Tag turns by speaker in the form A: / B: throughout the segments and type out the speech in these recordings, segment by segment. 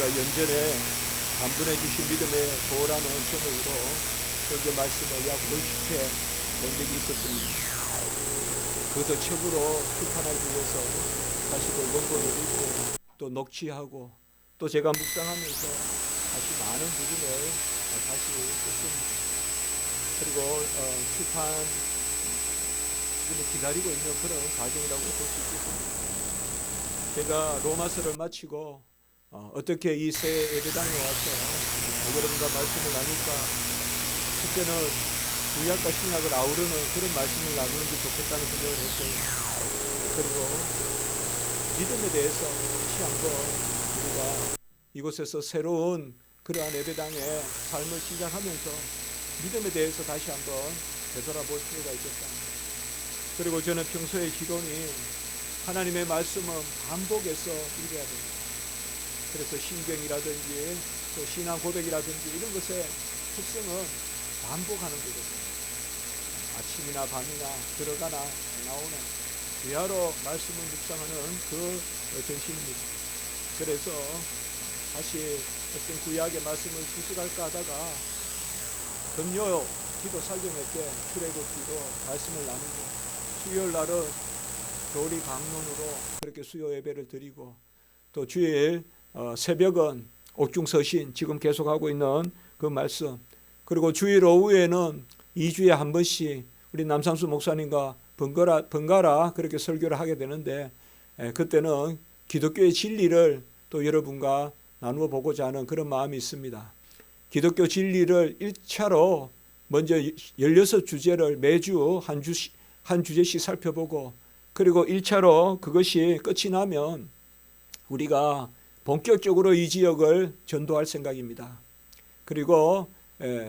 A: 우리가 연전에 단번에 주신 믿음의 도라는 제목으로 설교 말씀을 약 50회 본 적이 있었습니다. 그것도 책으로 출판하기 위해서 다시 또 원본을 읽고 또 녹취하고 또 제가 묵상하면서 다시 많은 부분을 다시 썼습니다. 그리고 출판 지금 기다리고 있는 그런 과정이라고 볼 수 있겠습니다. 제가 로마서를 마치고 어떻게 이 새 예배당에 와서 여러분과 말씀을 나눌까, 첫째는 구약과 신약을 아우르는 그런 말씀을 나누는 게 좋겠다는 생각을 했어요. 그리고 믿음에 대해서 다시 한번 우리가 이곳에서 새로운 그러한 예배당의 삶을 시작하면서 믿음에 대해서 다시 한번 되돌아볼 필요가 있겠다. 그리고 저는 평소에 기도는 하나님의 말씀은 반복해서 읽어야 됩니다. 그래서 신경이라든지 또 신앙 고백이라든지 이런 것의 특성은 반복하는 거거든요. 아침이나 밤이나 들어가나 나오나 위아로 말씀을 묵상하는 그 정신입니다. 그래서 다시 어떤 구약의 말씀을 기술할까 하다가 금요 기도 설교회 때 출애굽 기도 말씀을 나누고, 수요일 날은 교리 강론으로 그렇게 수요 예배를 드리고, 또 주일 새벽은 옥중서신 지금 계속하고 있는 그 말씀, 그리고 주일 오후에는 2주에 한 번씩 우리 남상수 목사님과 번갈아 그렇게 설교를 하게 되는데, 그때는 기독교의 진리를 또 여러분과 나누어 보고자 하는 그런 마음이 있습니다. 기독교 진리를 1차로 먼저 16주제를 매주 한 주제씩 살펴보고, 그리고 1차로 그것이 끝이 나면 우리가 본격적으로 이 지역을 전도할 생각입니다. 그리고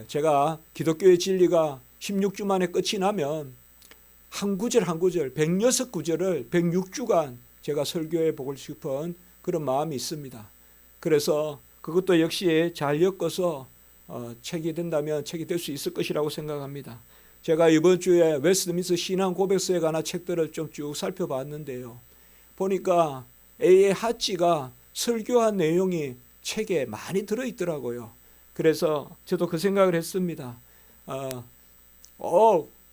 A: 제가 기독교의 진리가 16주 만에 끝이 나면 한 구절 한 구절 106구절을 106주간 제가 설교해 보고 싶은 그런 마음이 있습니다. 그래서 그것도 역시 잘 엮어서 책이 된다면 책이 될 수 있을 것이라고 생각합니다. 제가 이번 주에 웨스트민스터 신앙 고백서에 관한 책들을 좀 쭉 살펴봤는데요. 보니까 A.A. 하치가 설교한 내용이 책에 많이 들어있더라고요. 그래서 저도 그 생각을 했습니다.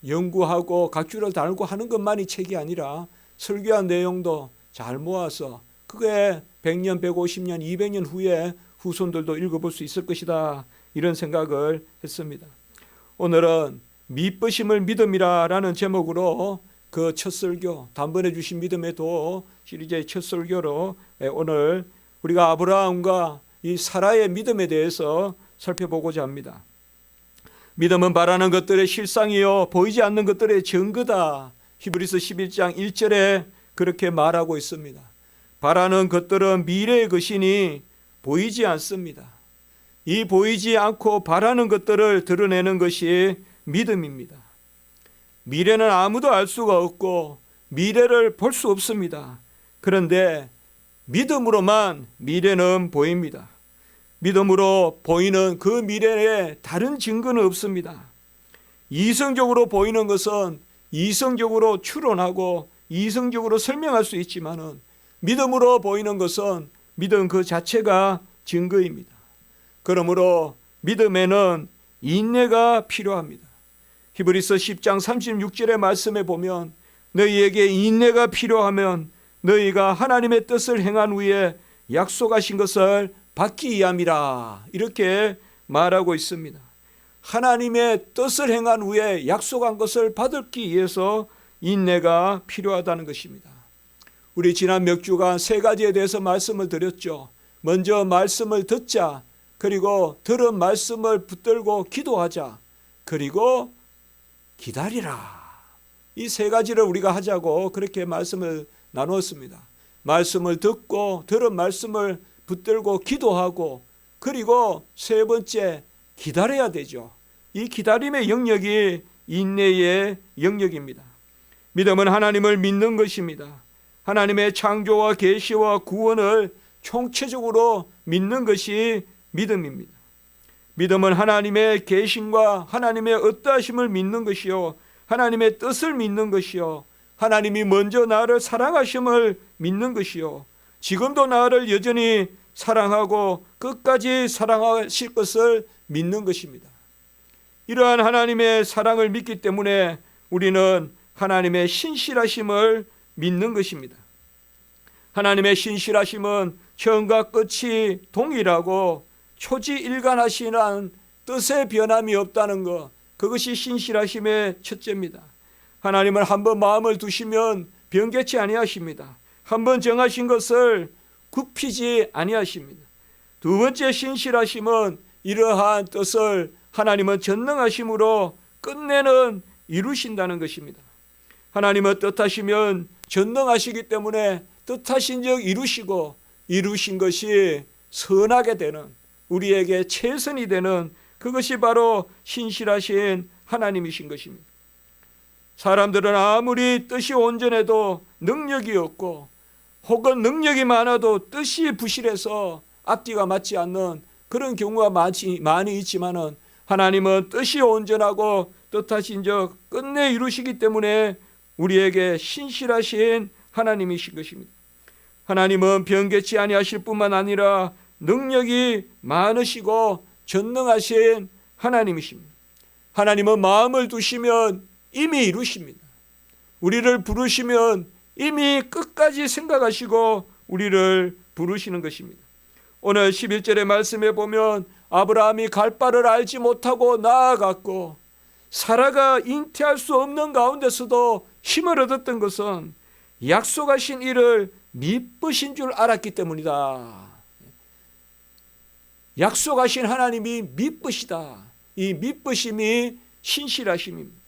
A: 연구하고 각주를 달고 하는 것만이 책이 아니라 설교한 내용도 잘 모아서 그게 100년, 150년, 200년 후에 후손들도 읽어볼 수 있을 것이다, 이런 생각을 했습니다. 오늘은 미쁘심을 믿음이라는 제목으로 그 첫 설교, 단번에 주신 믿음의 도 시리즈의 첫 설교로 오늘 우리가 아브라함과 이 사라의 믿음에 대해서 살펴보고자 합니다. 믿음은 바라는 것들의 실상이요 보이지 않는 것들의 증거다. 히브리서 11장 1절에 그렇게 말하고 있습니다. 바라는 것들은 미래의 것이니 보이지 않습니다. 이 보이지 않고 바라는 것들을 드러내는 것이 믿음입니다. 미래는 아무도 알 수가 없고 미래를 볼 수 없습니다. 그런데 믿음으로만 미래는 보입니다. 믿음으로 보이는 그 미래에 다른 증거는 없습니다. 이성적으로 보이는 것은 이성적으로 추론하고 이성적으로 설명할 수 있지만은 믿음으로 보이는 것은 믿음 그 자체가 증거입니다. 그러므로 믿음에는 인내가 필요합니다. 히브리서 10장 36절의 말씀에 보면 너희에게 인내가 필요하면 너희가 하나님의 뜻을 행한 후에 약속하신 것을 받기 위함이라, 이렇게 말하고 있습니다. 하나님의 뜻을 행한 후에 약속한 것을 받기 위해서 인내가 필요하다는 것입니다. 우리 지난 몇 주간 세 가지에 대해서 말씀을 드렸죠. 먼저 말씀을 듣자, 그리고 들은 말씀을 붙들고 기도하자, 그리고 기다리라. 이 세 가지를 우리가 하자고 그렇게 말씀을 나누었습니다. 말씀을 듣고 들은 말씀을 붙들고 기도하고, 그리고 세 번째 기다려야 되죠. 이 기다림의 영역이 인내의 영역입니다. 믿음은 하나님을 믿는 것입니다. 하나님의 창조와 계시와 구원을 총체적으로 믿는 것이 믿음입니다. 믿음은 하나님의 계심과 하나님의 어떠하심을 믿는 것이요, 하나님의 뜻을 믿는 것이요, 하나님이 먼저 나를 사랑하심을 믿는 것이요, 지금도 나를 여전히 사랑하고 끝까지 사랑하실 것을 믿는 것입니다. 이러한 하나님의 사랑을 믿기 때문에 우리는 하나님의 신실하심을 믿는 것입니다. 하나님의 신실하심은 처음과 끝이 동일하고 초지일관하시는 뜻의 변함이 없다는 것, 그것이 신실하심의 첫째입니다. 하나님은 한번 마음을 두시면 변개치 아니하십니다. 한번 정하신 것을 굽히지 아니하십니다. 두 번째 신실하심은 이러한 뜻을 하나님은 전능하심으로 끝내는 이루신다는 것입니다. 하나님은 뜻하시면 전능하시기 때문에 뜻하신 즉 이루시고 이루신 것이 선하게 되는, 우리에게 최선이 되는 그것이 바로 신실하신 하나님이신 것입니다. 사람들은 아무리 뜻이 온전해도 능력이 없고 혹은 능력이 많아도 뜻이 부실해서 앞뒤가 맞지 않는 그런 경우가 많이 있지만은 하나님은 뜻이 온전하고 뜻하신 적 끝내 이루시기 때문에 우리에게 신실하신 하나님이신 것입니다. 하나님은 변개치 아니하실 뿐만 아니라 능력이 많으시고 전능하신 하나님이십니다. 하나님은 마음을 두시면 이미 이루십니다. 우리를 부르시면 이미 끝까지 생각하시고 우리를 부르시는 것입니다. 오늘 11절의 말씀에 보면 아브라함이 갈 바를 알지 못하고 나아갔고 사라가 잉태할 수 없는 가운데서도 힘을 얻었던 것은 약속하신 이를 미쁘신 줄 알았기 때문이다. 약속하신 하나님이 미쁘시다. 이 미쁘심이 신실하심입니다.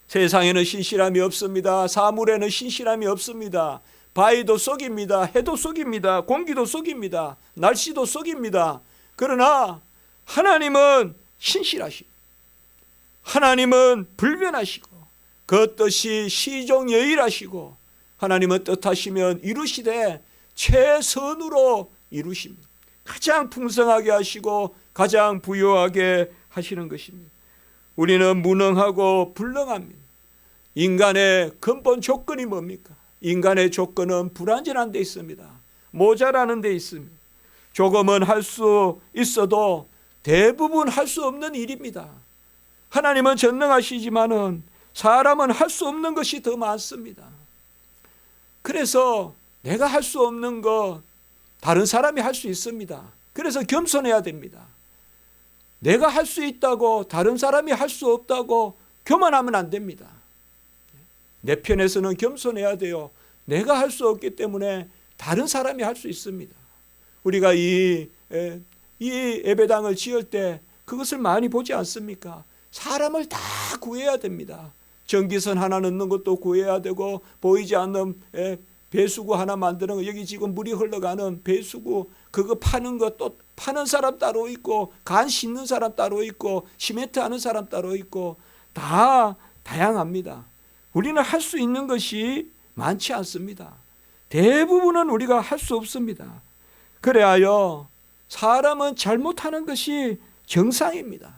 A: 세상에는 신실함이 없습니다. 사물에는 신실함이 없습니다. 바위도 썩입니다. 해도 썩입니다. 공기도 썩입니다. 날씨도 썩입니다. 그러나 하나님은 신실하시고 하나님은 불변하시고 그 뜻이 시종여일하시고 하나님은 뜻하시면 이루시되 최선으로 이루십니다. 가장 풍성하게 하시고 가장 부요하게 하시는 것입니다. 우리는 무능하고 불능합니다. 인간의 근본 조건이 뭡니까? 인간의 조건은 불완전한 데 있습니다. 모자라는 데 있습니다. 조금은 할 수 있어도 대부분 할 수 없는 일입니다. 하나님은 전능하시지만은 사람은 할 수 없는 것이 더 많습니다. 그래서 내가 할 수 없는 것 다른 사람이 할 수 있습니다. 그래서 겸손해야 됩니다. 내가 할 수 있다고 다른 사람이 할 수 없다고 교만하면 안 됩니다. 내 편에서는 겸손해야 돼요. 내가 할 수 없기 때문에 다른 사람이 할 수 있습니다. 우리가 이 예배당을 지을 때 그것을 많이 보지 않습니까? 사람을 다 구해야 됩니다. 전기선 하나 넣는 것도 구해야 되고 보이지 않는 배수구 하나 만드는 거, 여기 지금 물이 흘러가는 배수구 그거 파는 것 또 파는 사람 따로 있고 간 씻는 사람 따로 있고 시멘트 하는 사람 따로 있고 다 다양합니다. 우리는 할 수 있는 것이 많지 않습니다. 대부분은 우리가 할 수 없습니다. 그래야 사람은 잘못하는 것이 정상입니다.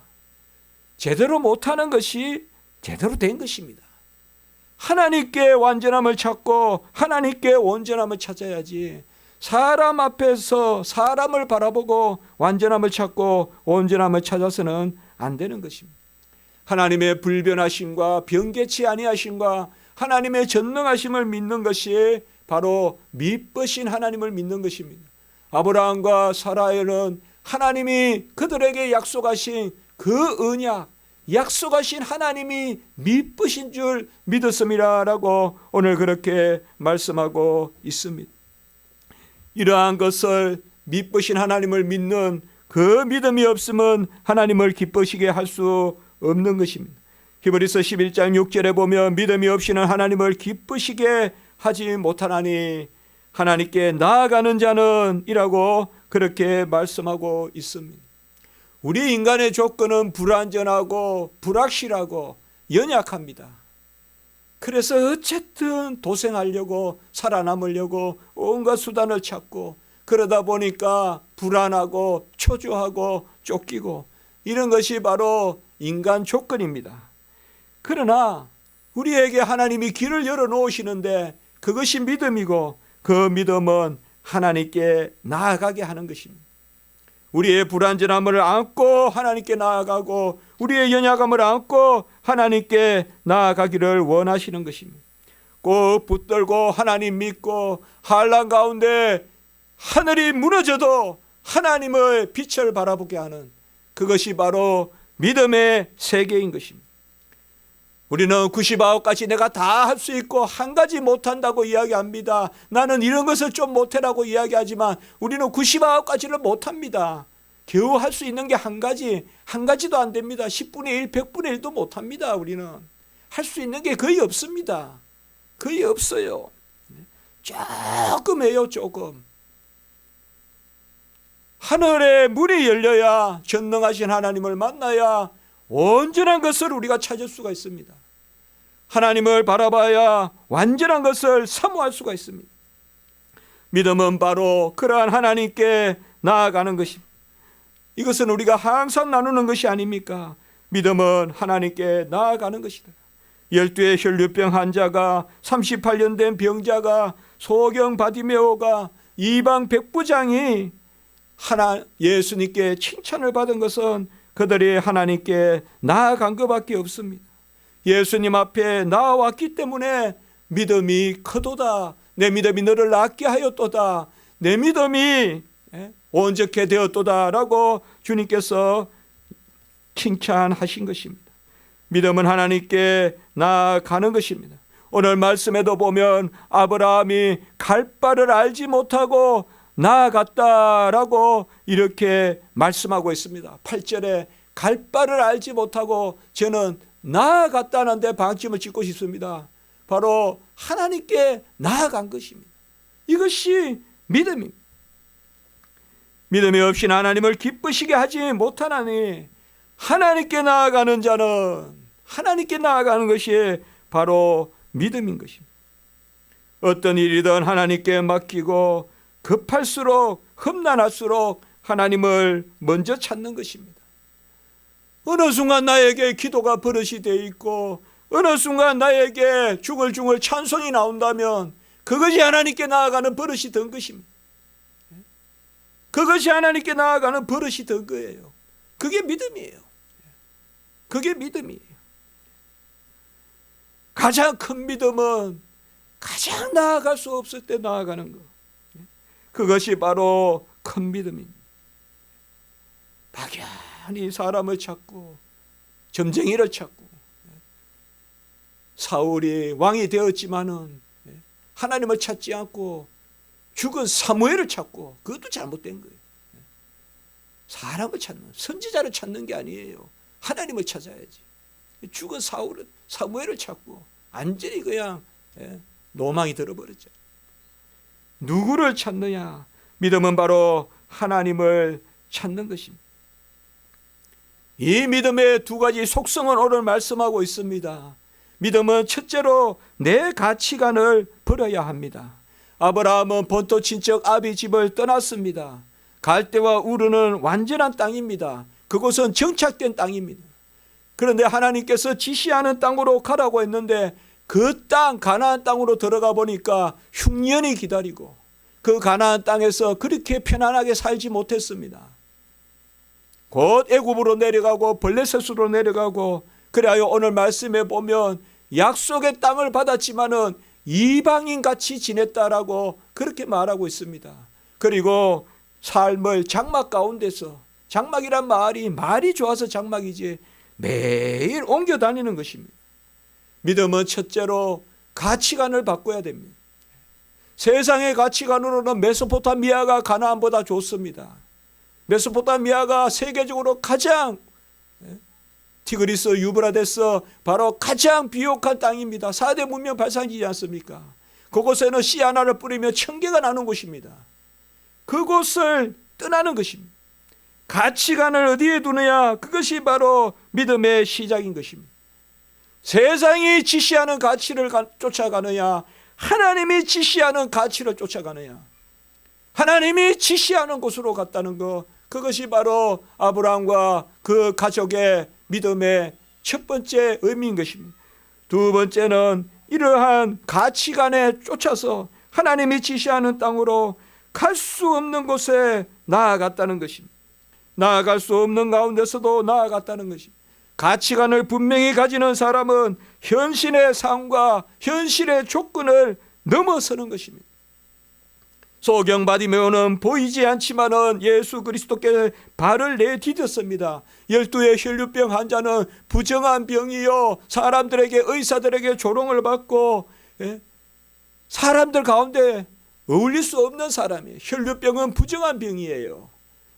A: 제대로 못하는 것이 제대로 된 것입니다. 하나님께 완전함을 찾고 하나님께 온전함을 찾아야지 사람 앞에서 사람을 바라보고 완전함을 찾고 온전함을 찾아서는 안 되는 것입니다. 하나님의 불변하심과 변개치 아니하심과 하나님의 전능하심을 믿는 것이 바로 미쁘신 하나님을 믿는 것입니다. 아브라함과 사라에는 하나님이 그들에게 약속하신 그 언약, 약속하신 하나님이 미쁘신 줄 믿었음이라고 오늘 그렇게 말씀하고 있습니다. 이러한 것을 미쁘신 하나님을 믿는 그 믿음이 없으면 하나님을 기쁘시게 할 수 없는 것입니다. 히브리서 11장 6절에 보면 믿음이 없이는 하나님을 기쁘시게 하지 못하나니 하나님께 나아가는 자는 이라고 그렇게 말씀하고 있습니다. 우리 인간의 조건은 불완전하고 불확실하고 연약합니다. 그래서 어쨌든 도생하려고 살아남으려고 온갖 수단을 찾고 그러다 보니까 불안하고 초조하고 쫓기고 이런 것이 바로 인간 조건입니다. 그러나 우리에게 하나님이 길을 열어 놓으시는데 그것이 믿음이고 그 믿음은 하나님께 나아가게 하는 것입니다. 우리의 불완전함을 안고 하나님께 나아가고 우리의 연약함을 안고 하나님께 나아가기를 원하시는 것입니다. 꼭 붙들고 하나님 믿고 환난 가운데 하늘이 무너져도 하나님의 빛을 바라보게 하는 그것이 바로 믿음의 세계인 것입니다. 우리는 99가지 내가 다 할 수 있고 한 가지 못한다고 이야기합니다. 나는 이런 것을 좀 못해라고 이야기하지만 우리는 99가지를 못합니다. 겨우 할 수 있는 게 한 가지도 안 됩니다. 10분의 1, 100분의 1도 못합니다. 우리는 할 수 있는 게 거의 없습니다. 거의 없어요. 조금 해요. 조금. 하늘의 문이 열려야 전능하신 하나님을 만나야 온전한 것을 우리가 찾을 수가 있습니다. 하나님을 바라봐야 완전한 것을 사모할 수가 있습니다. 믿음은 바로 그러한 하나님께 나아가는 것입니다. 이것은 우리가 항상 나누는 것이 아닙니까? 믿음은 하나님께 나아가는 것이다. 12의 혈류병 환자가 38년 된 병자가 소경 바디메오가 이방 백부장이 예수님께 칭찬을 받은 것은 그들이 하나님께 나아간 것밖에 없습니다. 예수님 앞에 나아왔기 때문에 믿음이 크도다. 내 믿음이 너를 낫게 하였도다. 내 믿음이 온전케 되었도다 라고 주님께서 칭찬하신 것입니다. 믿음은 하나님께 나아가는 것입니다. 오늘 말씀에도 보면 아브라함이 갈 바를 알지 못하고 나아갔다라고 이렇게 말씀하고 있습니다. 8절에 갈 바를 알지 못하고 저는 나아갔다는데 방침을 짓고 싶습니다. 바로 하나님께 나아간 것입니다. 이것이 믿음입니다. 믿음이 없이 하나님을 기쁘시게 하지 못하나니 하나님께 나아가는 자는 하나님께 나아가는 것이 바로 믿음인 것입니다. 어떤 일이든 하나님께 맡기고 급할수록 험난할수록 하나님을 먼저 찾는 것입니다. 어느 순간 나에게 기도가 버릇이 되어 있고 어느 순간 나에게 중얼중얼 찬송이 나온다면 그것이 하나님께 나아가는 버릇이 된 것입니다. 그것이 하나님께 나아가는 버릇이 된 거예요. 그게 믿음이에요. 그게 믿음이에요. 가장 큰 믿음은 가장 나아갈 수 없을 때 나아가는 것. 그것이 바로 큰 믿음입니다. 막연히 사람을 찾고 점쟁이를 찾고 사울이 왕이 되었지만은 하나님을 찾지 않고 죽은 사무엘을 찾고 그것도 잘못된 거예요. 사람을 찾는 선지자를 찾는 게 아니에요. 하나님을 찾아야지. 죽은 사무엘을 찾고 완전히 그냥 노망이 들어버렸죠. 누구를 찾느냐? 믿음은 바로 하나님을 찾는 것입니다. 이 믿음의 두 가지 속성은 오늘 말씀하고 있습니다. 믿음은 첫째로 내 가치관을 버려야 합니다. 아브라함은 본토 친척 아비 집을 떠났습니다. 갈대와 우르는 완전한 땅입니다. 그곳은 정착된 땅입니다. 그런데 하나님께서 지시하는 땅으로 가라고 했는데 그 땅 가나안 땅으로 들어가 보니까 흉년이 기다리고 그 가나안 땅에서 그렇게 편안하게 살지 못했습니다. 곧 애굽으로 내려가고 블레셋으로 내려가고 그래야 오늘 말씀에 보면 약속의 땅을 받았지만은 이방인같이 지냈다라고 그렇게 말하고 있습니다. 그리고 삶을 장막 가운데서 장막이란 말이 좋아서 장막이지 매일 옮겨 다니는 것입니다. 믿음은 첫째로 가치관을 바꿔야 됩니다. 세상의 가치관으로는 메소포타미아가 가나안보다 좋습니다. 메소포타미아가 세계적으로 가장 티그리스 유브라데스 바로 가장 비옥한 땅입니다. 4대 문명 발상지지 않습니까? 그곳에는 씨 하나를 뿌리며 청개가 나는 곳입니다. 그곳을 떠나는 것입니다. 가치관을 어디에 두느냐? 그것이 바로 믿음의 시작인 것입니다. 세상이 지시하는 가치를 쫓아가느냐? 하나님이 지시하는 가치를 쫓아가느냐? 하나님이 지시하는 곳으로 갔다는 것, 그것이 바로 아브라함과 그 가족의 믿음의 첫 번째 의미인 것입니다. 두 번째는 이러한 가치관에 쫓아서 하나님이 지시하는 땅으로 갈 수 없는 곳에 나아갔다는 것입니다. 나아갈 수 없는 가운데서도 나아갔다는 것입니다. 가치관을 분명히 가지는 사람은 현실의 삶과 현실의 조건을 넘어서는 것입니다. 소경 바디메오는 보이지 않지만은 예수 그리스도께 발을 내디뎠습니다. 12의 혈류병 환자는 부정한 병이요, 사람들에게, 의사들에게 조롱을 받고 사람들 가운데 어울릴 수 없는 사람이에요. 혈류병은 부정한 병이에요.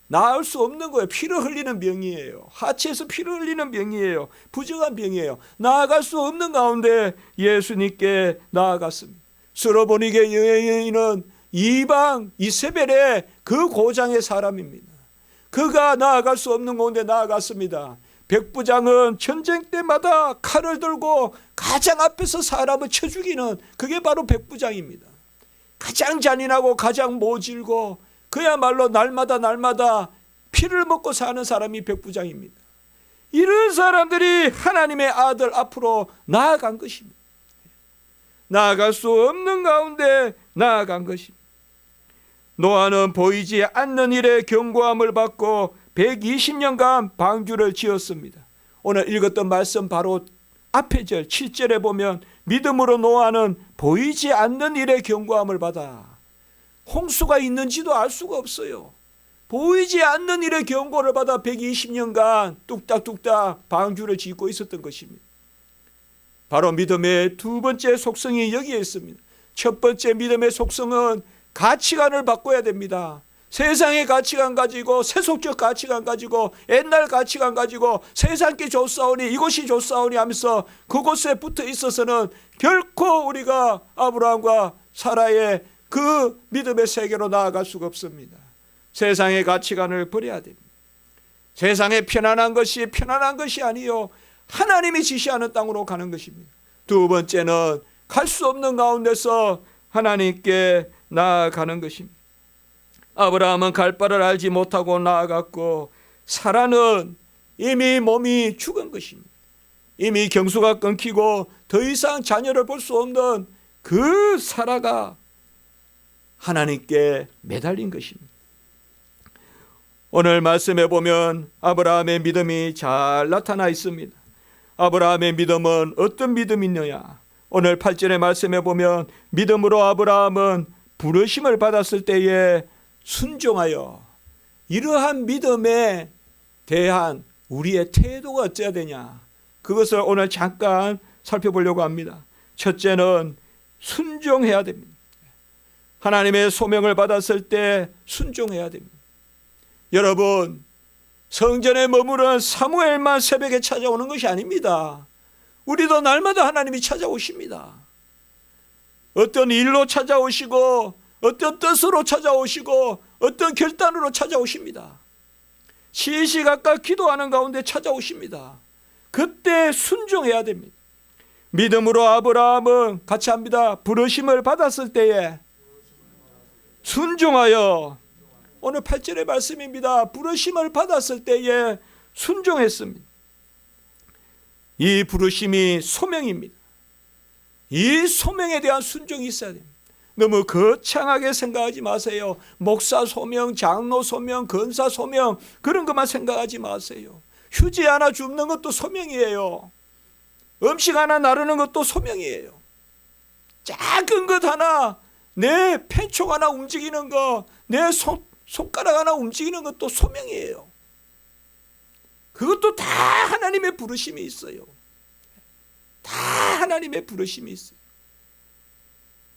A: 나을 수 없는 거예요. 피를 흘리는 병이에요. 하체에서 피를 흘리는 병이에요. 부정한 병이에요. 나아갈 수 없는 가운데 예수님께 나아갔습니다. 스로보니게 여인은 이방 이세벨의 그 고장의 사람입니다. 그가 나아갈 수 없는 가운데 나아갔습니다. 백부장은 전쟁 때마다 칼을 들고 가장 앞에서 사람을 쳐 죽이는, 그게 바로 백부장입니다. 가장 잔인하고 가장 모질고 그야말로 날마다 피를 먹고 사는 사람이 백부장입니다. 이런 사람들이 하나님의 아들 앞으로 나아간 것입니다. 나아갈 수 없는 가운데 나아간 것입니다. 노아는 보이지 않는 일에 경고함을 받고 120년간 방주를 지었습니다. 오늘 읽었던 말씀 바로 앞에 절 7절에 보면 믿음으로 노아는 보이지 않는 일에 경고함을 받아. 홍수가 있는지도 알 수가 없어요. 보이지 않는 일에 경고를 받아 120년간 뚝딱뚝딱 방주를 짓고 있었던 것입니다. 바로 믿음의 두 번째 속성이 여기에 있습니다. 첫 번째 믿음의 속성은 가치관을 바꿔야 됩니다. 세상의 가치관 가지고, 세속적 가치관 가지고, 옛날 가치관 가지고 세상께 좋사오니 이곳이 좋사오니 하면서 그곳에 붙어 있어서는 결코 우리가 아브라함과 사라의 그 믿음의 세계로 나아갈 수가 없습니다. 세상의 가치관을 버려야 됩니다. 세상에 편안한 것이 아니요, 하나님이 지시하는 땅으로 가는 것입니다. 두 번째는 갈 수 없는 가운데서 하나님께 나아가는 것입니다. 아브라함은 갈 바를 알지 못하고 나아갔고, 사라는 이미 몸이 죽은 것입니다. 이미 경수가 끊기고 더 이상 자녀를 볼 수 없는 그 사라가 하나님께 매달린 것입니다. 오늘 말씀에 보면 아브라함의 믿음이 잘 나타나 있습니다. 아브라함의 믿음은 어떤 믿음이냐? 오늘 8절의 말씀에 보면 믿음으로 아브라함은 부르심을 받았을 때에 순종하여, 이러한 믿음에 대한 우리의 태도가 어찌해야 되냐, 그것을 오늘 잠깐 살펴보려고 합니다. 첫째는 순종해야 됩니다. 하나님의 소명을 받았을 때 순종해야 됩니다. 여러분, 성전에 머무른 사무엘만 새벽에 찾아오는 것이 아닙니다. 우리도 날마다 하나님이 찾아오십니다. 어떤 일로 찾아오시고, 어떤 뜻으로 찾아오시고, 어떤 결단으로 찾아오십니다. 시시각각 기도하는 가운데 찾아오십니다. 그때 순종해야 됩니다. 믿음으로 아브라함은 같이 합니다. 부르심을 받았을 때에 순종하여, 오늘 8절의 말씀입니다. 부르심을 받았을 때에 순종했습니다. 이 부르심이 소명입니다. 이 소명에 대한 순종이 있어야 됩니다. 너무 거창하게 생각하지 마세요. 목사 소명, 장로 소명, 권사 소명, 그런 것만 생각하지 마세요. 휴지 하나 줍는 것도 소명이에요. 음식 하나 나르는 것도 소명이에요. 작은 것 하나, 내 펜촉 하나 움직이는 거, 내 손가락 하나 움직이는 것도 소명이에요. 그것도 다 하나님의 부르심이 있어요. 다 하나님의 부르심이 있어요.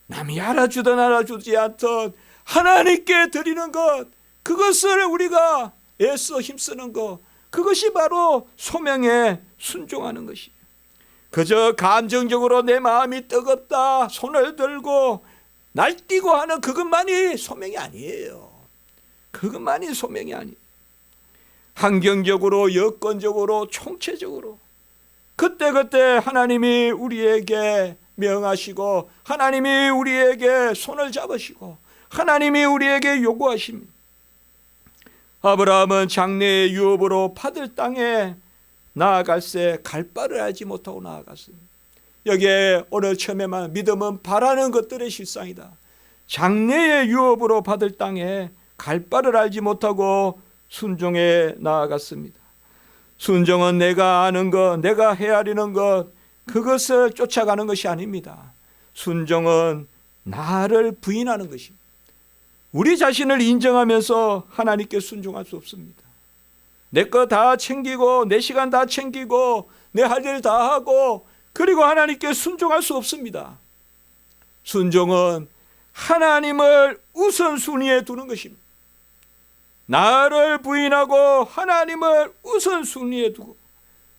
A: 남이 알아주든 알아주지 않든 하나님께 드리는 것, 그것을 우리가 애써 힘쓰는 것, 그것이 바로 소명에 순종하는 것이에요. 그저 감정적으로 내 마음이 뜨겁다, 손을 들고 날뛰고 하는 그것만이 소명이 아니에요. 그것만이 소명이 아니에요. 환경적으로, 여건적으로, 총체적으로 그때그때 하나님이 우리에게 명하시고, 하나님이 우리에게 손을 잡으시고, 하나님이 우리에게 요구하십니다. 아브라함은 장래의 유업으로 받을 땅에 나아갈새 갈 바를 알지 못하고 나아갔습니다. 여기에 오늘 처음에만 믿음은 바라는 것들의 실상이다.
B: 장래의 유업으로 받을 땅에 갈 바를 알지 못하고 순종에 나아갔습니다. 순종은 내가 아는 것, 내가 헤아리는 것, 그것을 쫓아가는 것이 아닙니다. 순종은 나를 부인하는 것입니다. 우리 자신을 인정하면서 하나님께 순종할 수 없습니다. 내 거 다 챙기고 내 시간 다 챙기고 내 할 일 다 하고 그리고 하나님께 순종할 수 없습니다. 순종은 하나님을 우선순위에 두는 것입니다. 나를 부인하고 하나님을 우선순위에 두고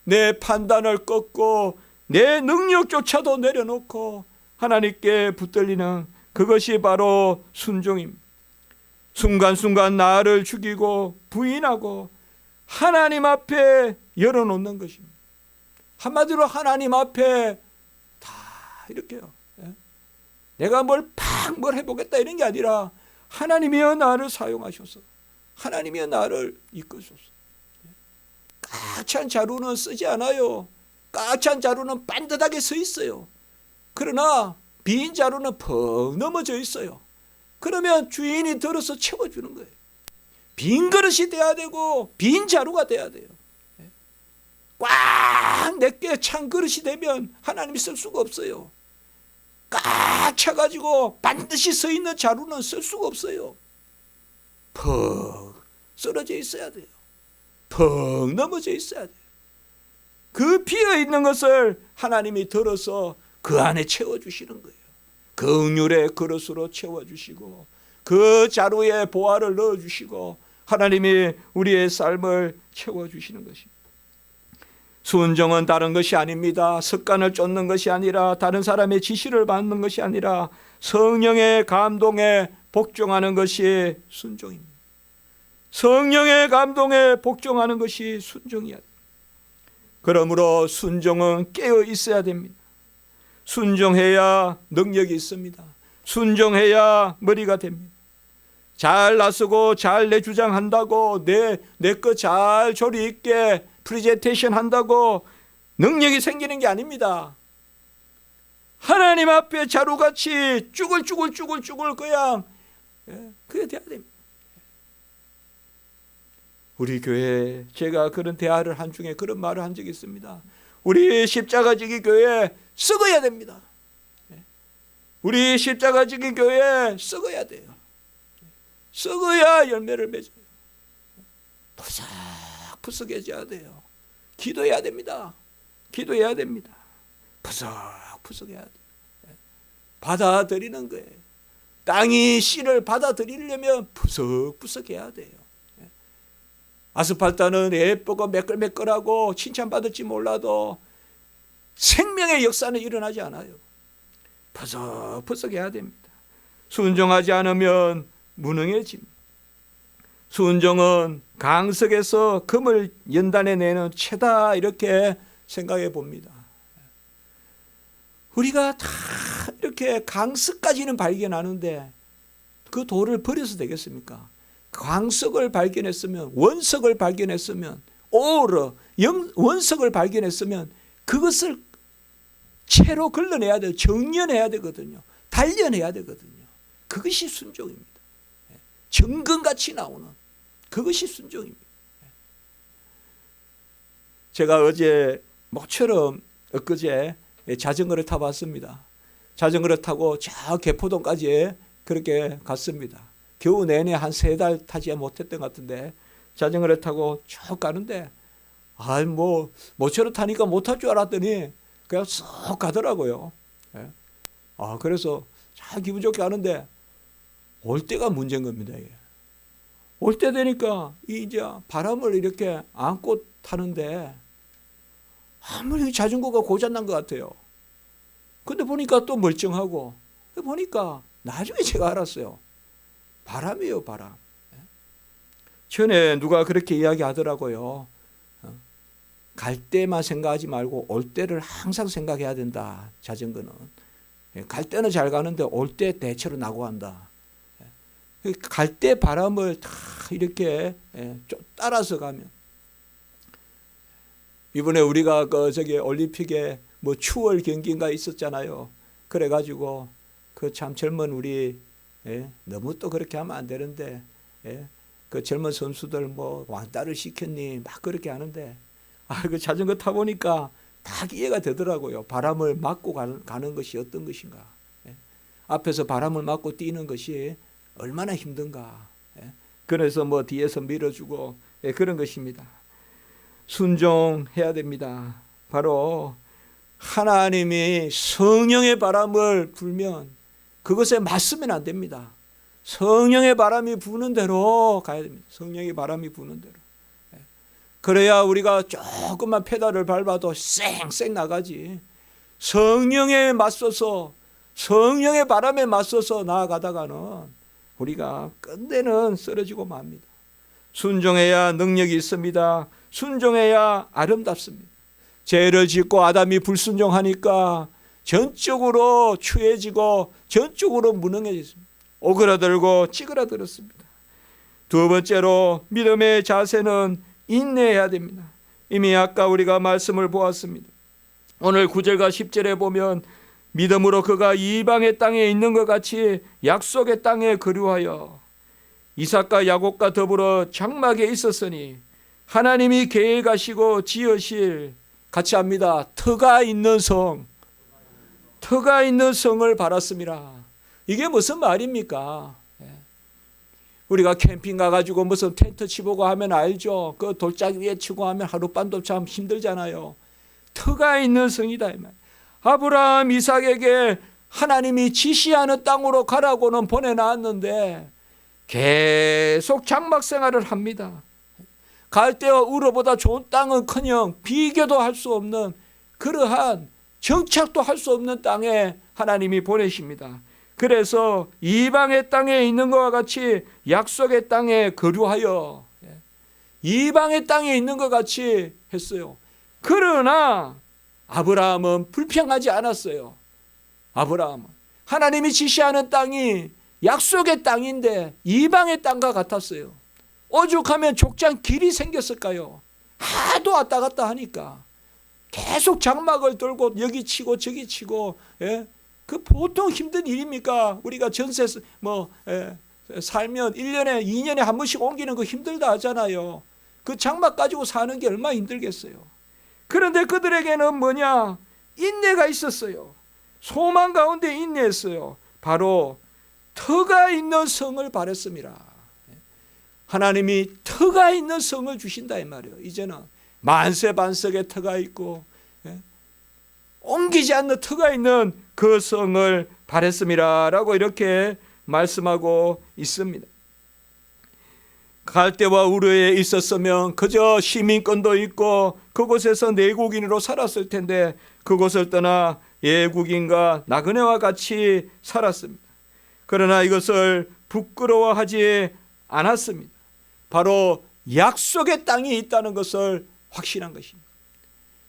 B: 내 판단을 꺾고 내 능력조차도 내려놓고 하나님께 붙들리는 그것이 바로 순종입니다. 순간순간 나를 죽이고 부인하고 하나님 앞에 열어놓는 것입니다. 한마디로 하나님 앞에 다 이렇게요. 내가 뭘 해보겠다 이런 게 아니라 하나님이여 나를 사용하셔서 하나님이여 나를 이끄소서. 꽉 찬 자루는 쓰지 않아요. 꽉 찬 자루는 반듯하게 서 있어요. 그러나 빈 자루는 펑 넘어져 있어요. 그러면 주인이 들어서 채워주는 거예요. 빈 그릇이 돼야 되고 빈 자루가 돼야 돼요. 꽉 내게 찬 그릇이 되면 하나님이 쓸 수가 없어요. 꽉 차가지고 반드시 서 있는 자루는 쓸 수가 없어요. 펑 쓰러져 있어야 돼요. 펑 넘어져 있어야 돼요. 그 비어있는 것을 하나님이 들어서 그 안에 채워주시는 거예요. 그 응률의 그릇으로 채워주시고 그 자루에 보화를 넣어주시고 하나님이 우리의 삶을 채워주시는 것입니다. 순종은 다른 것이 아닙니다. 습관을 쫓는 것이 아니라 다른 사람의 지시를 받는 것이 아니라 성령의 감동에 복종하는 것이 순종입니다. 성령의 감동에 복종하는 것이 순종이야. 그러므로 순종은 깨어 있어야 됩니다. 순종해야 능력이 있습니다. 순종해야 머리가 됩니다. 잘 나서고 잘 내 주장한다고 내 거 잘 조리 있게 프레젠테이션 한다고 능력이 생기는 게 아닙니다. 하나님 앞에 자루같이 쭈글쭈글 그냥 그게 돼야 됩니다. 우리 교회에 제가 그런 대화를 한 중에 그런 말을 한 적이 있습니다. 우리 십자가지기 교회 썩어야 됩니다. 우리 십자가지기 교회 썩어야 돼요. 썩어야 열매를 맺어요. 푸석해져야 돼요. 기도해야 됩니다. 기도해야 됩니다. 푸석해야 돼요. 받아들이는 거예요. 땅이 씨를 받아들이려면 푸석해야 돼요. 아스팔트는 예쁘고 매끌매끌하고 칭찬받을지 몰라도 생명의 역사는 일어나지 않아요. 푸석해야 됩니다. 순종하지 않으면 무능해집니다. 순종은 강석에서 금을 연단해 내는 채다 이렇게 생각해 봅니다. 우리가 다 이렇게 강석까지는 발견하는데 그 돌을 버려서 되겠습니까? 광석을 발견했으면 원석을 발견했으면 원석을 발견했으면 그것을 채로 걸러내야 돼요. 정련해야 되거든요. 단련해야 되거든요. 그것이 순종입니다. 정금같이 나오는 그것이 순종입니다. 제가 어제 모처럼 엊그제 자전거를 타봤습니다. 자전거를 타고 저 개포동까지 그렇게 갔습니다. 겨우 내내 한 3달 타지 못했던 것 같은데 자전거를 타고 쭉 가는데 모처럼 타니까 못할 줄 알았더니 그냥 쏙 가더라고요. 그래서 잘 기분 좋게 가는데 올 때가 문제인 겁니다. 올 때 되니까 이제 바람을 이렇게 안고 타는데 아무리 자전거가 고장난 것 같아요. 근데 보니까 또 멀쩡하고 보니까 나중에 제가 알았어요. 바람이에요, 바람. 전에 누가 그렇게 이야기하더라고요. 갈 때만 생각하지 말고 올 때를 항상 생각해야 된다. 자전거는. 갈 때는 잘 가는데 올 때 대체로 나고 한다. 갈 때 바람을 다 이렇게 따라서 가면 이번에 우리가 올림픽에 추월 경기인가 있었잖아요. 그래가지고 그 참 젊은 우리 예? 너무 또 그렇게 하면 안 되는데, 예? 그 젊은 선수들 뭐 왕따를 시켰니 막 그렇게 하는데, 그 자전거 타보니까 다 이해가 되더라고요. 바람을 맞고 가는 것이 어떤 것인가, 예? 앞에서 바람을 맞고 뛰는 것이 얼마나 힘든가, 예? 그래서 뭐 뒤에서 밀어주고, 예, 그런 것입니다. 순종해야 됩니다. 바로 하나님이 성령의 바람을 불면 그것에 맞서면 안 됩니다. 성령의 바람이 부는 대로 가야 됩니다. 성령의 바람이 부는 대로. 그래야 우리가 조금만 페달을 밟아도 쌩쌩 나가지. 성령에 맞서서, 성령의 바람에 맞서서 나아가다가는 우리가 끝내는 쓰러지고 맙니다. 순종해야 능력이 있습니다. 순종해야 아름답습니다. 죄를 짓고 아담이 불순종하니까 전적으로 추해지고 전적으로 무능해졌습니다. 오그라들고 찌그라들었습니다. 두 번째로 믿음의 자세는 인내해야 됩니다. 이미 아까 우리가 말씀을 보았습니다. 오늘 9절과 10절에 보면 믿음으로 그가 이방의 땅에 있는 것 같이 약속의 땅에 거류하여 이삭과 야곱과 더불어 장막에 있었으니 하나님이 계획하시고 지으실, 같이 합니다, 터가 있는 성, 터가 있는 성을 바랐습니다. 이게 무슨 말입니까? 우리가 캠핑 가가지고 무슨 텐트 치보고 하면 알죠. 그 돌짝 위에 치고 하면 하룻밤도 참 힘들잖아요. 터가 있는 성이다 이 말. 아브라함, 이삭에게 하나님이 지시하는 땅으로 가라고는 보내놨는데 계속 장막 생활을 합니다. 갈대와 우르보다 좋은 땅은커녕 비교도 할 수 없는 그러한 정착도 할 수 없는 땅에 하나님이 보내십니다. 그래서 이방의 땅에 있는 것과 같이 약속의 땅에 거류하여 이방의 땅에 있는 것 같이 했어요. 그러나 아브라함은 불평하지 않았어요. 아브라함은 하나님이 지시하는 땅이 약속의 땅인데 이방의 땅과 같았어요. 오죽하면 족장 길이 생겼을까요? 하도 왔다 갔다 하니까 계속 장막을 돌고 여기 치고 저기 치고, 예? 그 보통 힘든 일입니까? 우리가 전세 살면 1년에 2년에 한 번씩 옮기는 거 힘들다 하잖아요. 그 장막 가지고 사는 게 얼마나 힘들겠어요. 그런데 그들에게는 뭐냐? 인내가 있었어요. 소망 가운데 인내했어요. 바로 터가 있는 성을 바랬습니다. 하나님이 터가 있는 성을 주신다 이 말이에요. 이제는 만세반석의 터가 있고, 옮기지 않는 터가 있는 그 성을 바랬습니다 라고 이렇게 말씀하고 있습니다. 갈대와 우르에 있었으면 그저 시민권도 있고 그곳에서 내국인으로 살았을 텐데 그곳을 떠나 외국인과 나그네와 같이 살았습니다. 그러나 이것을 부끄러워하지 않았습니다. 바로 약속의 땅이 있다는 것을 확신한 것입니다.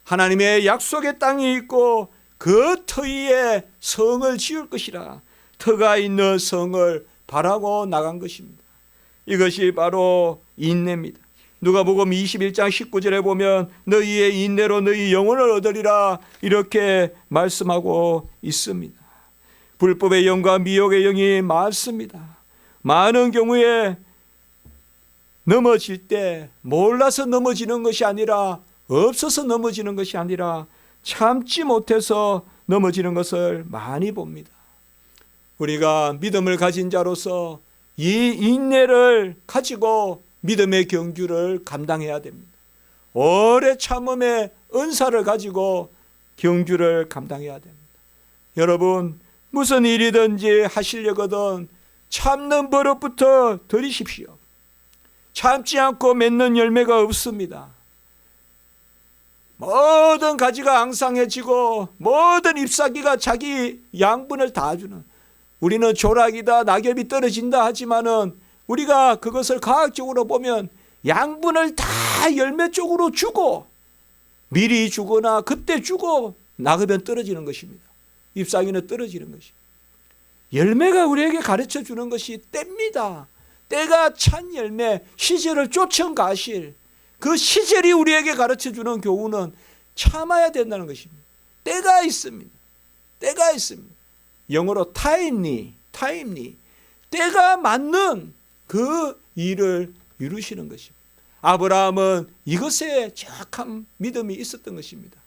B: 하나님의 약속의 땅이 있고 그 터 위에 성을 지을 것이라 터가 있는 성을 바라고 나간 것입니다. 이것이 바로 인내입니다. 누가복음 21장 19절에 보면 너희의 인내로 너희 영혼을 얻으리라 이렇게 말씀하고 있습니다. 불법의 영과 미혹의 영이 많습니다. 많은 경우에 넘어질 때 몰라서 넘어지는 것이 아니라 없어서 넘어지는 것이 아니라 참지 못해서 넘어지는 것을 많이 봅니다. 우리가 믿음을 가진 자로서 이 인내를 가지고 믿음의 경주를 감당해야 됩니다. 오래 참음의 은사를 가지고 경주를 감당해야 됩니다. 여러분, 무슨 일이든지 하시려거든 참는 버릇부터 들이십시오. 참지 않고 맺는 열매가 없습니다. 모든 가지가 앙상해지고 모든 잎사귀가 자기 양분을 다 주는, 우리는 조락이다 낙엽이 떨어진다 하지만은 우리가 그것을 과학적으로 보면 양분을 다 열매 쪽으로 주고 미리 주거나 그때 주고 낙엽은 떨어지는 것입니다. 잎사귀는 떨어지는 것입니다. 열매가 우리에게 가르쳐 주는 것이 때입니다. 때가 찬 열매, 시절을 쫓은 가실, 그 시절이 우리에게 가르쳐 주는 교훈은 참아야 된다는 것입니다. 때가 있습니다. 때가 있습니다. 영어로 타임리. 때가 맞는 그 일을 이루시는 것입니다. 아브라함은 이것에 정확한 믿음이 있었던 것입니다.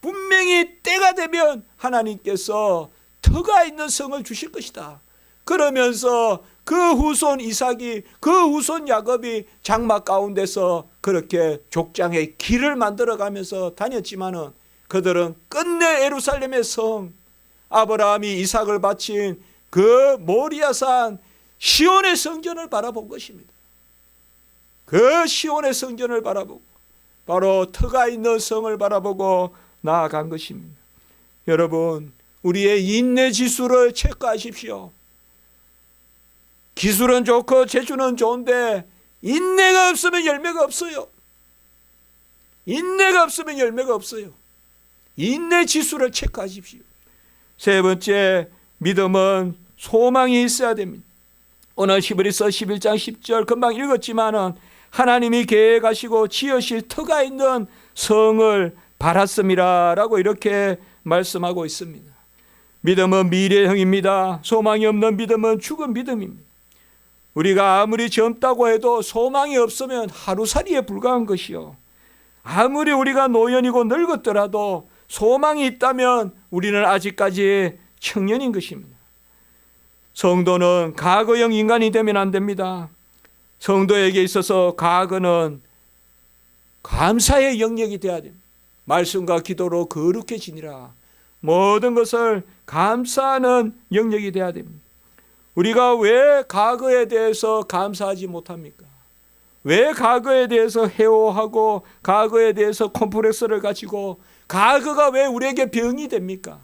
B: 분명히 때가 되면 하나님께서 터가 있는 성을 주실 것이다. 그러면서 그 후손 이삭이, 그 후손 야곱이 장막 가운데서 그렇게 족장의 길을 만들어가면서 다녔지만은 그들은 끝내 예루살렘의 성, 아브라함이 이삭을 바친 그 모리아산 시온의 성전을 바라본 것입니다. 그 시온의 성전을 바라보고 바로 터가 있는 성을 바라보고 나아간 것입니다. 여러분, 우리의 인내 지수를 체크하십시오. 기술은 좋고 재주는 좋은데 인내가 없으면 열매가 없어요. 인내가 없으면 열매가 없어요. 인내 지수를 체크하십시오. 세 번째, 믿음은 소망이 있어야 됩니다. 오늘 히브리서 11장 10절 금방 읽었지만은 하나님이 계획하시고 지으실 터가 있는 성을 바랐음이라 라고 이렇게 말씀하고 있습니다. 믿음은 미래형입니다. 소망이 없는 믿음은 죽은 믿음입니다. 우리가 아무리 젊다고 해도 소망이 없으면 하루살이에 불과한 것이요. 아무리 우리가 노년이고 늙었더라도 소망이 있다면 우리는 아직까지 청년인 것입니다. 성도는 과거형 인간이 되면 안 됩니다. 성도에게 있어서 과거는 감사의 영역이 되어야 됩니다. 말씀과 기도로 거룩해지니라. 모든 것을 감사하는 영역이 되어야 됩니다. 우리가 왜 과거에 대해서 감사하지 못합니까? 왜 과거에 대해서 해오하고 과거에 대해서 콤플렉스를 가지고 과거가 왜 우리에게 병이 됩니까?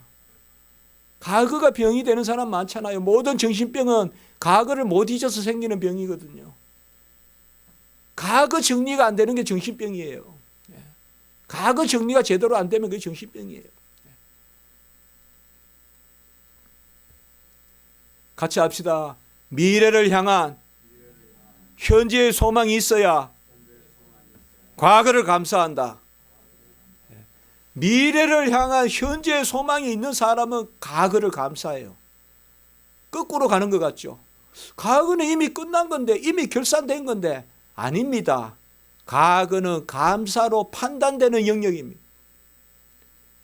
B: 과거가 병이 되는 사람 많잖아요. 모든 정신병은 과거를 못 잊어서 생기는 병이거든요. 과거 정리가 안 되는 게 정신병이에요. 과거 정리가 제대로 안 되면 그게 정신병이에요. 같이 합시다. 미래를 향한 현재의 소망이 있어야 과거를 감사한다. 미래를 향한 현재의 소망이 있는 사람은 과거를 감사해요. 거꾸로 가는 것 같죠. 과거는 이미 끝난 건데, 이미 결산된 건데 아닙니다. 과거는 감사로 판단되는 영역입니다.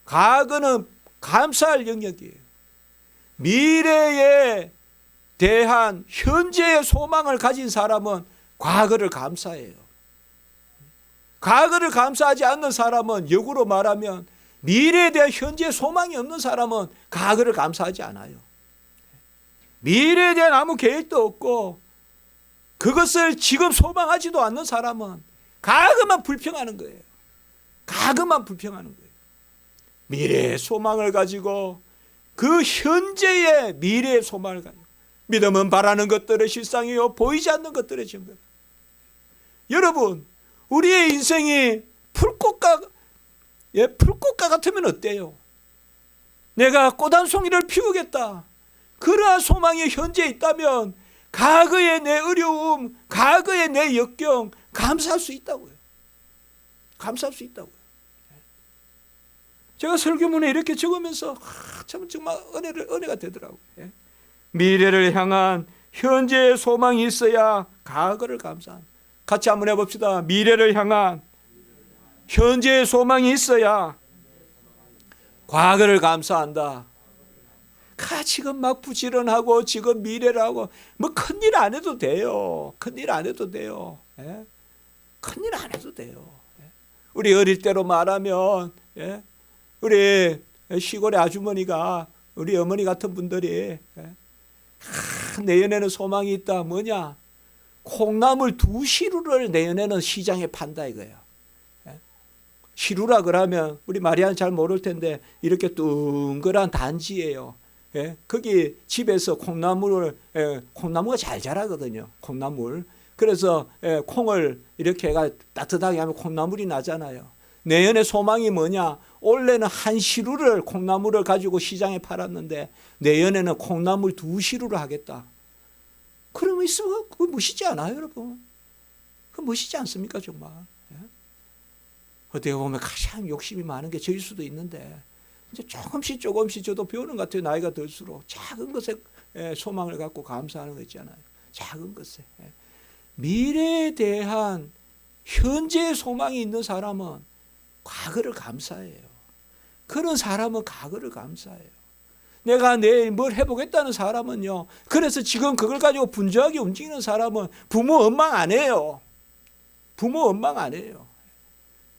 B: 과거는 감사할 영역이에요. 미래에 대한 현재의 소망을 가진 사람은 과거를 감사해요. 과거를 감사하지 않는 사람은, 역으로 말하면 미래에 대한 현재의 소망이 없는 사람은 과거를 감사하지 않아요. 미래에 대한 아무 계획도 없고 그것을 지금 소망하지도 않는 사람은 과거만 불평하는 거예요. 과거만 불평하는 거예요. 미래의 소망을 가지고 그 현재의 미래의 소망을 가지고, 믿음은 바라는 것들의 실상이요 보이지 않는 것들의 증거. 여러분, 우리의 인생이 풀꽃과 같으면 어때요? 내가 꽃 한 송이를 피우겠다. 그러한 소망이 현재에 있다면 과거의 내 어려움, 과거의 내 역경 감사할 수 있다고요. 감사할 수 있다고요. 제가 설교문에 이렇게 적으면서 참 정말 은혜가 되더라고요. 미래를 향한 현재의 소망이 있어야 과거를 감사한다. 같이 한번 해봅시다. 미래를 향한 현재의 소망이 있어야 과거를 감사한다. 지금 막 부지런하고 지금 미래를 하고 뭐 큰일 안 해도 돼요. 큰일 안 해도 돼요. 큰일 안 해도 돼요. 우리 어릴 때로 말하면 우리 시골의 아주머니가, 우리 어머니 같은 분들이 내년에는 소망이 있다. 뭐냐? 콩나물 2시루를 내년에는 시장에 판다 이거예요. 시루라 그러면 우리 마리아는 잘 모를 텐데 이렇게 둥그란 단지예요. 거기 집에서 콩나무가 잘 자라거든요. 콩나물. 그래서 콩을 이렇게 해가 따뜻하게 하면 콩나물이 나잖아요. 내년의 소망이 뭐냐? 올해는 한 시루를 콩나물을 가지고 시장에 팔았는데 내년에는 콩나물 2시루를 하겠다. 그러면 있으면 그거 멋있지 않아요, 여러분? 그거 멋있지 않습니까, 정말? 어떻게 보면 가장 욕심이 많은 게 저일 수도 있는데 이제 조금씩 저도 배우는 것 같아요. 나이가 들수록 작은 것에 소망을 갖고 감사하는 거 있잖아요. 작은 것에. 미래에 대한 현재의 소망이 있는 사람은 과거를 감사해요. 그런 사람은 과거를 감사해요. 내가 내일 뭘 해보겠다는 사람은요, 그래서 지금 그걸 가지고 분주하게 움직이는 사람은 부모 원망 안 해요. 부모 원망 안 해요.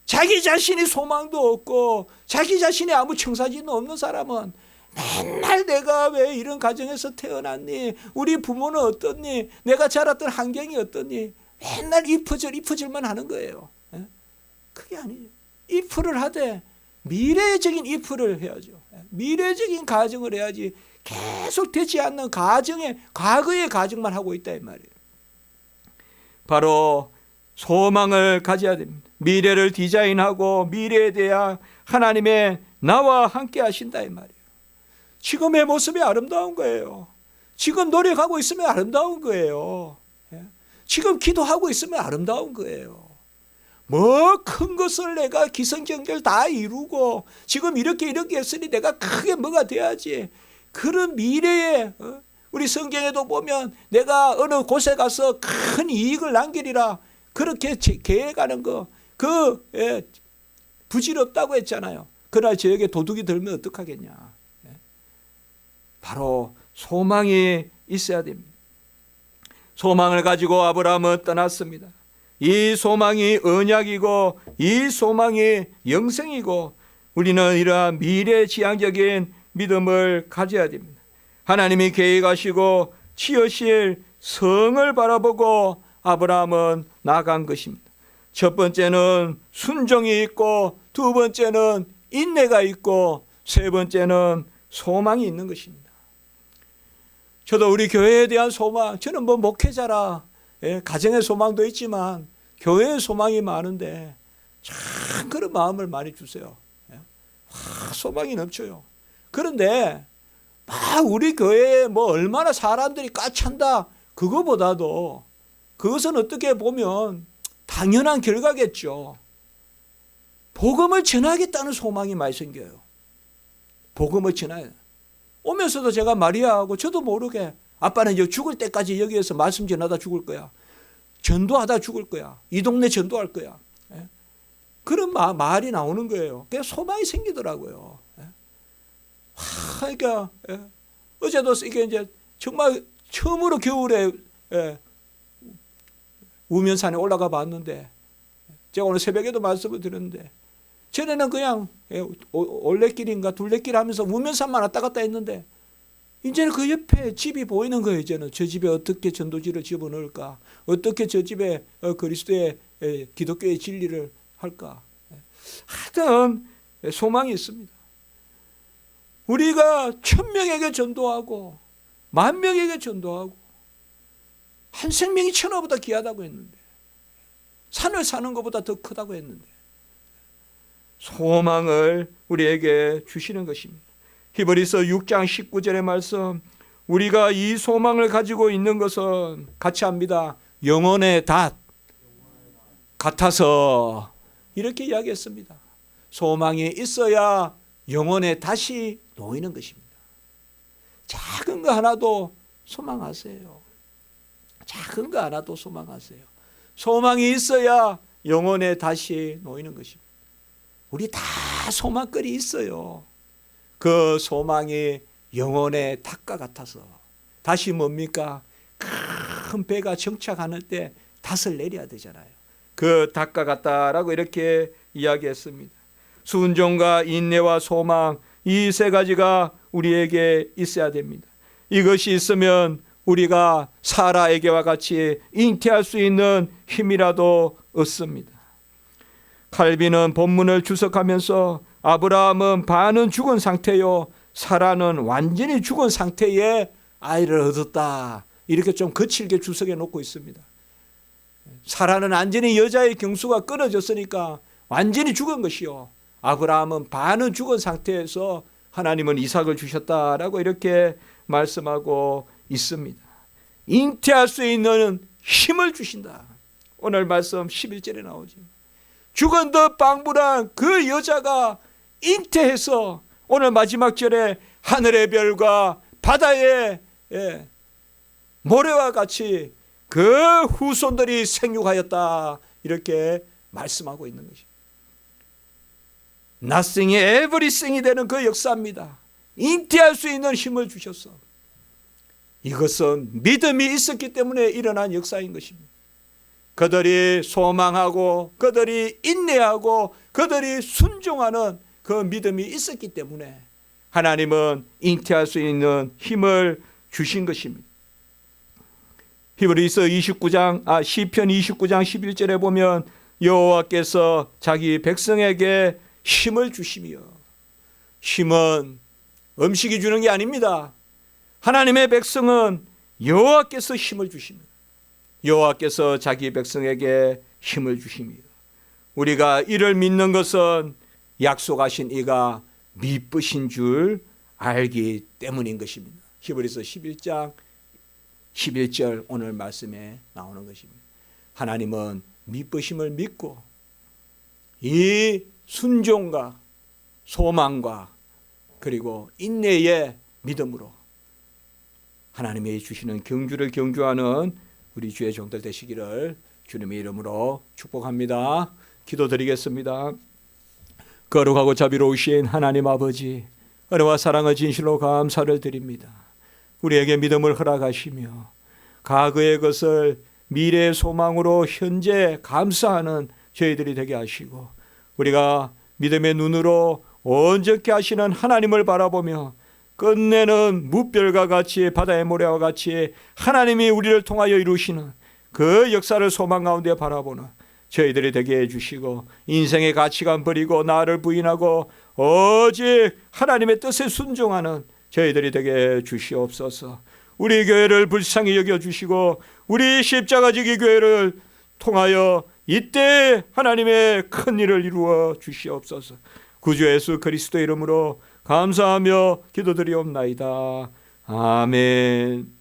B: 자기 자신이 소망도 없고 자기 자신이 아무 청사진도 없는 사람은 맨날 내가 왜 이런 가정에서 태어났니? 우리 부모는 어떻니? 내가 자랐던 환경이 어떻니? 맨날 이프절만 하는 거예요. 그게 아니에요. 이프를 하되 미래적인 이프를 해야죠. 미래적인 가정을 해야지 계속 되지 않는 과거의 가정만 하고 있다 이 말이에요. 바로 소망을 가져야 됩니다. 미래를 디자인하고 미래에 대한 하나님의 나와 함께 하신다 이 말이에요. 지금의 모습이 아름다운 거예요. 지금 노력하고 있으면 아름다운 거예요. 지금 기도하고 있으면 아름다운 거예요. 뭐 큰 것을 내가 기성경결 다 이루고 지금 이렇게 했으니 내가 크게 뭐가 돼야지. 그런 미래에 우리 성경에도 보면 내가 어느 곳에 가서 큰 이익을 남기리라 그렇게 계획하는 거 부질없다고 했잖아요. 그러나 저에게 도둑이 들면 어떡하겠냐. 바로 소망이 있어야 됩니다. 소망을 가지고 아브라함은 떠났습니다. 이 소망이 언약이고 이 소망이 영생이고 우리는 이러한 미래지향적인 믿음을 가져야 됩니다. 하나님이 계획하시고 지으실 성을 바라보고 아브라함은 나간 것입니다. 첫 번째는 순종이 있고 두 번째는 인내가 있고 세 번째는 소망이 있는 것입니다. 저도 우리 교회에 대한 소망, 저는 뭐 목회자라 가정의 소망도 있지만 교회의 소망이 많은데 참 그런 마음을 많이 주세요. 소망이 넘쳐요. 그런데 우리 교회에 뭐 얼마나 사람들이 까찬다 그거보다도 그것은 어떻게 보면 당연한 결과겠죠. 복음을 전하겠다는 소망이 많이 생겨요. 복음을 전하요. 오면서도 제가 마리아하고 저도 모르게 아빠는 이제 죽을 때까지 여기에서 말씀 전하다 죽을 거야. 전도하다 죽을 거야. 이 동네 전도할 거야. 그런 말이 나오는 거예요. 그게 소망이 생기더라고요. 그러니까 어제도 이게 이제 정말 처음으로 겨울에 우면산에 올라가 봤는데 제가 오늘 새벽에도 말씀을 드렸는데 전에는 그냥 올레길인가 둘레길 하면서 우면산만 왔다 갔다 했는데 이제는 그 옆에 집이 보이는 거예요. 이제는 저 집에 어떻게 전도지를 집어넣을까, 어떻게 저 집에 그리스도의 기독교의 진리를 할까. 하여튼 소망이 있습니다. 우리가 1000명에게 전도하고 10,000명에게 전도하고 한 생명이 천하보다 귀하다고 했는데 산을 사는 것보다 더 크다고 했는데 소망을 우리에게 주시는 것입니다. 히브리서 6장 19절의 말씀, 우리가 이 소망을 가지고 있는 것은 같이 합니다. 영혼의 닷 같아서 이렇게 이야기했습니다. 소망이 있어야 영혼의 닷이 놓이는 것입니다. 작은 거 하나도 소망하세요. 작은 거 하나도 소망하세요. 소망이 있어야 영혼의 닷이 놓이는 것입니다. 우리 다 소망거리 있어요. 그 소망이 영혼의 닷과 같아서. 닷이 뭡니까? 큰 배가 정착하는 때 닷을 내려야 되잖아요. 그 닷과 같다라고 이렇게 이야기했습니다. 순종과 인내와 소망, 이 세 가지가 우리에게 있어야 됩니다. 이것이 있으면 우리가 사라에게와 같이 잉태할 수 있는 힘이라도 얻습니다. 칼빈은 본문을 주석하면서 아브라함은 반은 죽은 상태요, 사라는 완전히 죽은 상태에 아이를 얻었다. 이렇게 좀 거칠게 주석해 놓고 있습니다. 사라는 완전히 여자의 경수가 끊어졌으니까 완전히 죽은 것이요, 아브라함은 반은 죽은 상태에서 하나님은 이삭을 주셨다라고 이렇게 말씀하고 있습니다. 잉태할 수 있는 힘을 주신다. 오늘 말씀 11절에 나오죠. 죽은 듯 방불한 그 여자가 잉태해서 오늘 마지막 절에 하늘의 별과 바다의 모래와 같이 그 후손들이 생육하였다, 이렇게 말씀하고 있는 것입니다. Nothing이 everything이 되는 그 역사입니다. 잉태할 수 있는 힘을 주셨어. 이것은 믿음이 있었기 때문에 일어난 역사인 것입니다. 그들이 소망하고 그들이 인내하고 그들이 순종하는 그 믿음이 있었기 때문에 하나님은 잉태할 수 있는 힘을 주신 것입니다. 히브리서 시편 29장 11절에 보면 여호와께서 자기 백성에게 힘을 주시며, 힘은 음식이 주는 게 아닙니다. 하나님의 백성은 여호와께서 힘을 주십니다. 여호와께서 자기 백성에게 힘을 주십니다. 우리가 이를 믿는 것은 약속하신 이가 미쁘신 줄 알기 때문인 것입니다. 히브리서 11장 11절 오늘 말씀에 나오는 것입니다. 하나님은 미쁘심을 믿고 이 순종과 소망과 그리고 인내의 믿음으로 하나님이 주시는 경주를 경주하는 우리 주의 종들 되시기를 주님의 이름으로 축복합니다. 기도드리겠습니다. 거룩하고 자비로우신 하나님 아버지, 은혜와 사랑의 진실로 감사를 드립니다. 우리에게 믿음을 허락하시며 과거의 것을 미래의 소망으로 현재 감사하는 저희들이 되게 하시고, 우리가 믿음의 눈으로 온전케 하시는 하나님을 바라보며 끝내는 무별과 같이 바다의 모래와 같이 하나님이 우리를 통하여 이루시는 그 역사를 소망 가운데 바라보는 저희들이 되게 해주시고, 인생의 가치관 버리고 나를 부인하고 오직 하나님의 뜻에 순종하는 저희들이 되게 해주시옵소서. 우리 교회를 불쌍히 여겨주시고 우리 십자가지기 교회를 통하여 이때 하나님의 큰 일을 이루어 주시옵소서. 구주 예수 그리스도 이름으로 감사하며 기도드리옵나이다. 아멘.